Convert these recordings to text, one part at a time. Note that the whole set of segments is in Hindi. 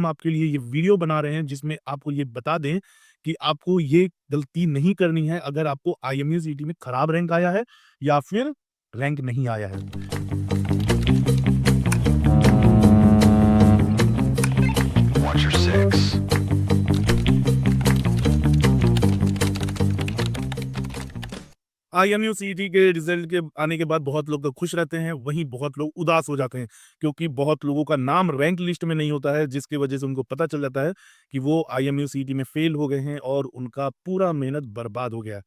हम आपके लिए ये वीडियो बना रहे हैं जिसमें आपको ये बता दें कि आपको ये गलती नहीं करनी है अगर आपको आईएमयू सीटी में खराब रैंक आया है या फिर रैंक नहीं आया है। Watch your six. आईएमयू सीटी के रिजल्ट के आने के बाद बहुत लोग तो खुश रहते हैं, वहीं बहुत लोग उदास हो जाते हैं क्योंकि बहुत लोगों का नाम रैंक लिस्ट में नहीं होता है, जिसकी वजह से उनको पता चल जाता है कि वो आईएमयू सीटी में फेल हो गए हैं और उनका पूरा मेहनत बर्बाद हो गया है।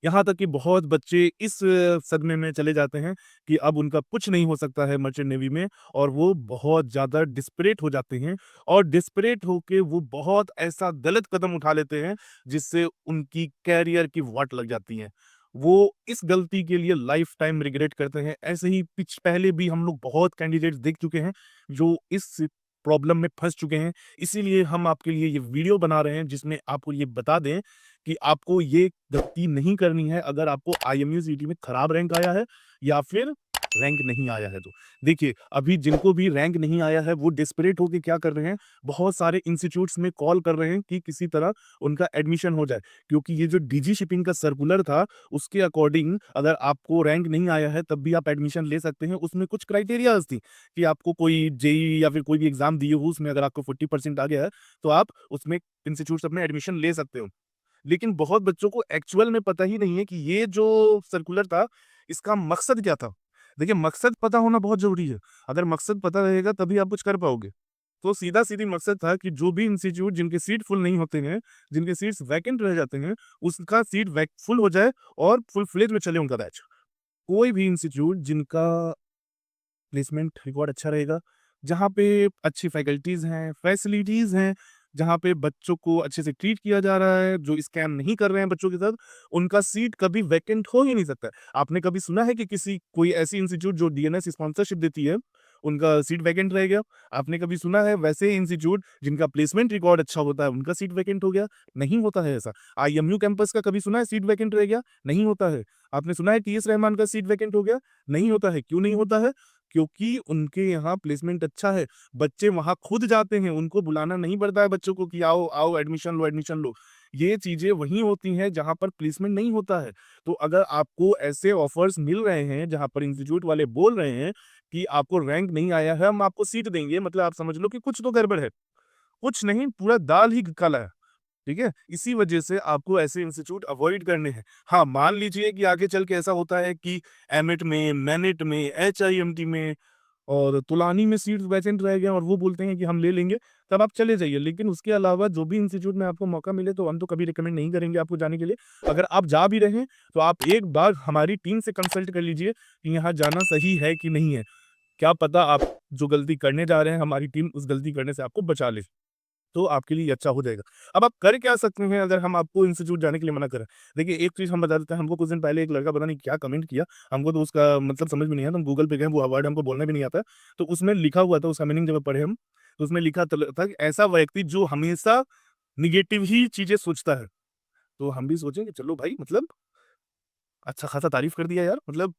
यहाँ तक कि बहुत बच्चे इस सदमे में चले जाते हैं कि अब उनका कुछ नहीं हो सकता है मर्चेंट नेवी में, और वो बहुत ज़्यादा डिस्परेट हो जाते हैं और डिस्परेट होके वो बहुत ऐसा गलत कदम उठा लेते हैं जिससे उनकी कैरियर की वाट लग जाती है। वो इस गलती के लिए लाइफ टाइम रिग्रेट करते हैं। ऐसे ही पिछ पहले भी हम लोग बहुत कैंडिडेट्स देख चुके हैं जो इस प्रॉब्लम में फँस चुके हैं। इसीलिए हम आपके लिए ये वीडियो बना रहे हैं जिसमें आपको ये बता दें कि आपको ये गलती नहीं करनी है अगर आपको आईएमयू सीटी में खराब रैंक आया है या फिर रैंक नहीं आया है तो। देखिए, अभी जिनको भी रैंक नहीं आया है वो डेस्परेट होके क्या कर रहे हैं, बहुत सारे इंस्टीट्यूट्स में कॉल कर रहे हैं कि किसी तरह उनका एडमिशन हो जाए। क्योंकि ये जो डीजी शिपिंग का सर्कुलर था, उसके अकॉर्डिंग अगर आपको रैंक नहीं आया है तब भी आप एडमिशन ले सकते हैं। उसमें कुछ क्राइटेरियाज़ थी कि आपको कोई जेईई या फिर कोई भी एग्ज़ाम दिए हो, उसमें अगर आपको 40% आ गया है, तो आप उसमें इंस्टीट्यूट्स में एडमिशन ले सकते हो। लेकिन बहुत बच्चों को एक्चुअल में पता ही नहीं है कि ये जो सर्कुलर था, इसका मकसद क्या था? देखिए, मकसद पता होना बहुत ज़रूरी है। अगर मकसद पता रहेगा तभी आप कुछ कर पाओगे। तो सीधा-सीधी मकसद था कि जो भी इंस्टीट्यूट जिनके सीट फुल नहीं होते हैं, जिनके सीट्स वैकेंट रह जाते हैं, उसका सीट फुल हो जाए और फुल फ्लेज में चले उनका बैच। कोई भी इंस्टीट्यूट जिनका प्लेसमेंट रिकॉर्ड अच्छा रहेगा, जहाँ पे अच्छी फैकल्टीज़ हैं, फैसिलिटीज़ हैं, जहाँ पे बच्चों को अच्छे से ट्रीट किया जा रहा है, जो स्कैम नहीं कर रहे हैं बच्चों के साथ, उनका सीट कभी वैकेंट हो ही नहीं सकता है। आपने कभी सुना है कि किसी कोई ऐसी इंस्टीट्यूट जो डीएनएस स्पॉन्सरशिप देती है, उनका सीट वैकेंट रह गया? आपने कभी सुना है वैसे इंस्टीट्यूट जिनका प्लेसमेंट रिकॉर्ड अच्छा होता है, उनका सीट वैकेंट हो गया? नहीं होता है ऐसा। आईएमयू कैंपस का कभी सुना है सीट वैकेंट रह गया? नहीं होता है। आपने सुना है टीएस रहमान का सीट वैकेंट हो गया? नहीं होता है। क्यों नहीं होता है? क्योंकि उनके यहाँ प्लेसमेंट अच्छा है। बच्चे वहाँ खुद जाते हैं, उनको बुलाना नहीं पड़ता है बच्चों को कि आओ, आओ एडमिशन लो, एडमिशन लो। ये चीज़ें वहीं होती हैं जहाँ पर प्लेसमेंट नहीं होता है। तो अगर आपको ऐसे ऑफ़र्स मिल रहे हैं जहाँ पर इंस्टीट्यूट वाले बोल रहे हैं कि आपको रैंक नहीं आया है, हम आपको सीट देंगे, मतलब आप समझ लो कि कुछ तो गड़बड़ है। कुछ नहीं, पूरा दाल ही काला है। ठीक है? इसी वजह से आपको ऐसे इंस्टीट्यूट अवॉइड करने हैं। हाँ, मान लीजिए कि आगे चल के ऐसा होता है कि एमएट में, मैनेट में, एचआईएमटी में और तुलानी में सीट्स वैकेंट रह गए और वो बोलते हैं कि हम ले लेंगे, तब आप चले जाइए। लेकिन उसके अलावा जो भी इंस्टीट्यूट में आपको मौका मिले तो हम तो कभी रिकमेंड नहीं करेंगे आपको जाने के लिए। अगर आप जा भी रहे हैं, तो आप एक बार हमारी टीम से कंसल्ट कर लीजिए कि यहाँ जाना सही है कि नहीं है। क्या पता आप जो गलती करने जा रहे हैं, हमारी टीम उस गलती करने से आपको बचा ले। तो आपके लिए ये अच्छा हो जाएगा। अब आप कर क्या सकते हैं अगर हम आपको इंस्टीट्यूट जाने के लिए मना करें? देखिए, एक चीज़ हम बता देते हैं, हमको कुछ दिन पहले एक लड़का पता नहीं क्या कमेंट किया, हमको तो उसका मतलब समझ में नहीं आया, तो हम गूगल पे गए, वो वर्ड हमको बोलना भी नहीं आता है। तो उसमें लिखा हुआ था, उसका मीनिंग जब पढ़े हम, तो उसमें लिखा था कि ऐसा व्यक्ति जो हमेशा नेगेटिव ही चीज़ें सोचता है। तो हम भी सोचे कि चलो भाई, मतलब अच्छा खासा तारीफ़ कर दिया यार, मतलब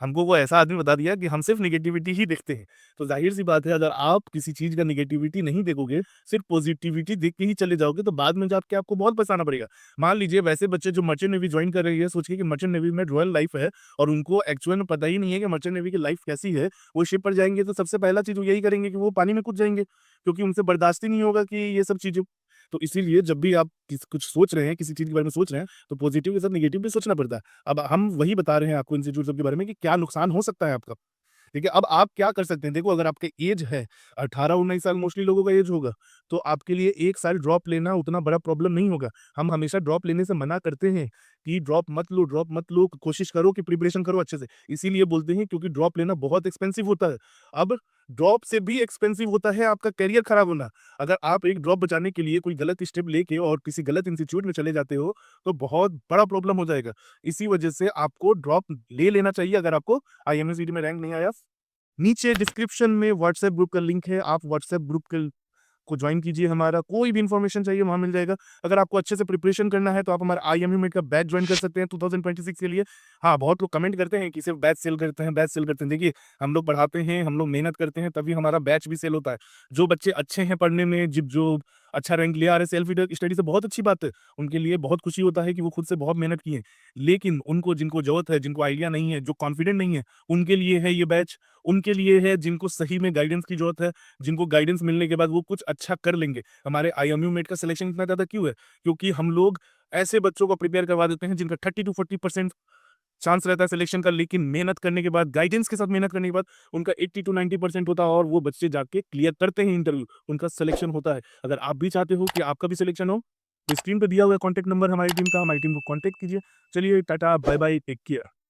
हमको वो ऐसा आदमी बता दिया कि हम सिर्फ़ नेगेटिविटी ही देखते हैं। तो ज़ाहिर-सी बात है, अगर आप किसी चीज़ का नेगेटिविटी नहीं देखोगे, सिर्फ़ पॉज़िटिविटी देख के ही चले जाओगे, तो बाद में जाके आपको बहुत पछताना पड़ेगा। मान लीजिए वैसे बच्चे जो मर्चेंट नेवी जॉइन कर रही है, सोचिए कि मर्चेंट नेवी में रॉयल लाइफ़ है और उनको एक्चुअल में पता ही नहीं है कि मर्चेंट नेवी की लाइफ़ कैसी है। वो शिप पर जाएँगे तो सबसे पहला चीज़ वो यही करेंगे कि वो पानी में कूद जाएँगे, क्योंकि उनसे बर्दाश्त ही नहीं होगा कि ये सब चीज़ें। तो इसीलिए जब भी आप कुछ सोच रहे हैं, किसी चीज़ के बारे में सोच रहे हैं, तो पॉज़िटिव के साथ नेगेटिव भी सोचना पड़ता है। अब हम वही बता रहे हैं आपको इंस्टीट्यूट सब के बारे में कि क्या नुकसान हो सकता है आपका। ठीक है, अब आप क्या कर सकते हैं, देखो अगर आपकी एज है 18-19 साल, मोस्टली लोगों का एज होगा, तो आपके लिए 1 साल ड्रॉप लेना उतना बड़ा प्रॉब्लम नहीं होगा। हम हमेशा ड्रॉप लेने से मना करते हैं कि ड्रॉप मत लो, कोशिश करो कि प्रिपरेशन करो अच्छे से। इसीलिए बोलते हैं क्योंकि ड्रॉप लेना बहुत एक्सपेंसिव होता है। अब ड्रॉप से भी एक्सपेंसिव होता है आपका करियर खराब होना। अगर आप एक ड्रॉप बचाने के लिए कोई गलत स्टेप लेके और किसी गलत इंस्टीट्यूट में चले जाते हो, तो बहुत बड़ा प्रॉब्लम हो जाएगा। इसी वजह से आपको ड्रॉप ले लेना चाहिए अगर आपको आईएमएसीटी में रैंक नहीं आया। नीचे डिस्क्रिप्शन में व्हाट्सएप ग्रुप का लिंक है, आप व्हाट्सएप ग्रुप के को ज्वाइन कीजिए, हमारा कोई भी इन्फॉर्मेशन चाहिए वहाँ मिल जाएगा। अगर आपको अच्छे से प्रिपरेशन करना है तो आप हमारा आईएमयू मेट का बैच ज्वाइन कर सकते हैं 2026 के लिए। हाँ, बहुत लोग कमेंट करते हैं कि सिर्फ बैच सेल करते हैं, बैच सेल करते हैं। देखिए, हम लोग पढ़ाते हैं, हम लोग मेहनत करते हैं, तभी हमारा बैच भी सेल होता है। जो बच्चे अच्छे हैं पढ़ने में, जो अच्छा रैंक ले आ रहे हैं सेल्फ स्टडी से, बहुत अच्छी बात है। उनके लिए बहुत खुशी होता है कि वो खुद से बहुत मेहनत किए हैं। लेकिन उनको, जिनको ज़रूरत है, जिनको आइडिया नहीं है, जो कॉन्फिडेंट नहीं है, उनके लिए है ये बैच। उनके लिए है जिनको सही में गाइडेंस की ज़रूरत है, जिनको गाइडेंस मिलने के बाद वो कुछ अच्छा कर लेंगे। हमारे आईएमयू मेट का सिलेक्शन इतना ज़्यादा क्यों है? क्योंकि हम लोग ऐसे बच्चों को प्रिपेयर करवा देते हैं जिनका 30 टू 40% चांस रहता है सिलेक्शन का, लेकिन मेहनत करने के बाद, गाइडेंस के साथ मेहनत करने के बाद उनका 80 टू 90% होता है और वो बच्चे जाके क्लियर करते हैं इंटरव्यू, उनका सिलेक्शन होता है। अगर आप भी चाहते हो कि आपका भी सिलेक्शन हो, तो स्क्रीन पे दिया हुआ है कॉन्टैक्ट नंबर हमारी टीम का, हमारी टीम को कॉन्टैक्ट कीजिए। चलिए tata, bye bye, take care.